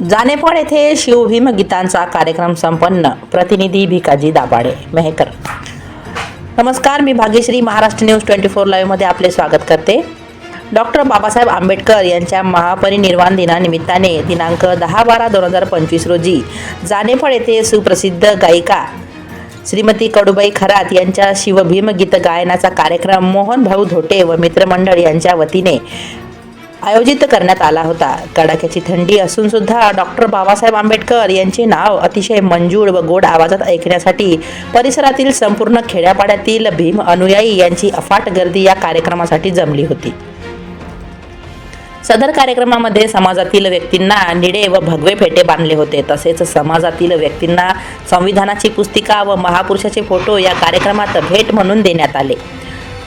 जानेफळ येथे शिवभीम गीतांचा कार्यक्रम संपन्न. प्रतिनिधी भिकाजी दाभाडे, मेहकर. नमस्कार, मी भाग्यश्री. महाराष्ट्र न्यूज 24 लाईव्हमध्ये आपले स्वागत करते. डॉक्टर बाबासाहेब आंबेडकर यांच्या महापरिनिर्वाण दिनानिमित्ताने दिनांक 10/12/2025 रोजी जानेफळ येथे सुप्रसिद्ध गायिका श्रीमती कडूबाई खरात यांच्या शिवभीम गीत गायनाचा कार्यक्रम मोहन भाऊ धोटे व मित्रमंडळ यांच्या वतीने आयोजित करण्यात आला होता. कडाक्याची थंडी असून सुद्धा डॉक्टर बाबासाहेब आंबेडकर यांचे नाव अतिशय मंजूळ व गोड आवाजात ऐकण्यासाठी परिसरातील संपूर्ण खेड्यापाड्यातील भीम अनुयायी यांची अफाट गर्दी या कार्यक्रमासाठी जमली होती. सदर कार्यक्रमामध्ये समाजातील व्यक्तींना निळे व भगवे फेटे बांधले होते. तसेच समाजातील व्यक्तींना संविधानाची पुस्तिका व महापुरुषाचे फोटो या कार्यक्रमात भेट म्हणून देण्यात आले.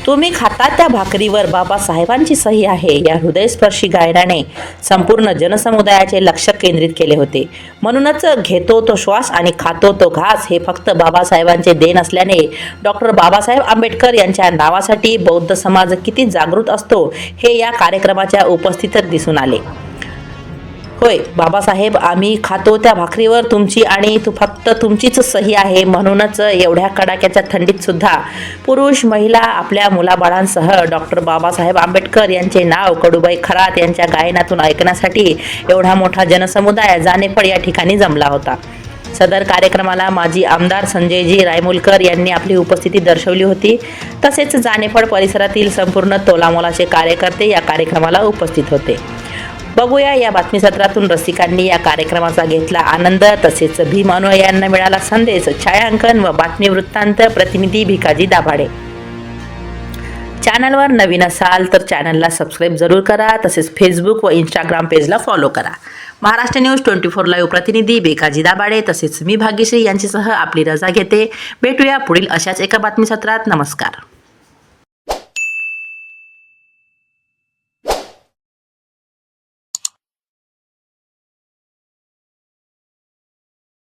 तुम्ही खाता त्या भाकरीवर बाबासाहेबांची सही आहे या हृदयस्पर्शी गायनाने संपूर्ण जनसमुदायाचे लक्ष केंद्रित केले होते. म्हणूनच घेतो तो श्वास आणि खातो तो घास हे फक्त बाबासाहेबांचे देण असल्याने डॉक्टर बाबासाहेब आंबेडकर यांच्या नावासाठी बौद्ध समाज किती जागृत असतो हे या कार्यक्रमाच्या उपस्थितीत दिसून आले. होय बाबासाहेब, आम्ही खातो त्या भाकरीवर तुमची आणि फक्त तुमचीच सही आहे. म्हणूनच एवढ्या कडाक्याच्या थंडीत सुद्धा पुरुष महिला आपल्या मुलाबाळांसह डॉक्टर बाबासाहेब आंबेडकर यांचे नाव कडूबाई खरात यांच्या गायनातून ऐकण्यासाठी एवढा मोठा जनसमुदाय जानेफळ या ठिकाणी जमला होता. सदर कार्यक्रमाला माजी आमदार संजयजी रायमुलकर यांनी आपली उपस्थिती दर्शवली होती. तसेच जानेफळ परिसरातील संपूर्ण तोलामोलाचे कार्यकर्ते या कार्यक्रमाला उपस्थित होते. बघूया या बातमीपत्रातून रसिकांनी या कार्यक्रमाचा घेतला आनंद. तसेच भीम अनुयायांना मिळाला संदेश. छायांकन व बातमी वृत्तांत प्रतिनिधी भिकाजी दाभाडे. चॅनलवर नवीन असाल तर चॅनलला सबस्क्राईब जरूर करा. तसेच फेसबुक व इंस्टाग्राम पेजला फॉलो करा. महाराष्ट्र न्यूज 24 लाईव्ह प्रतिनिधी भिकाजी दाभाडे तसेच मी भाग्यश्री यांच्यासह आपली रजा घेते. भेटूया पुढील अशाच एका बातमीपत्रात. नमस्कार.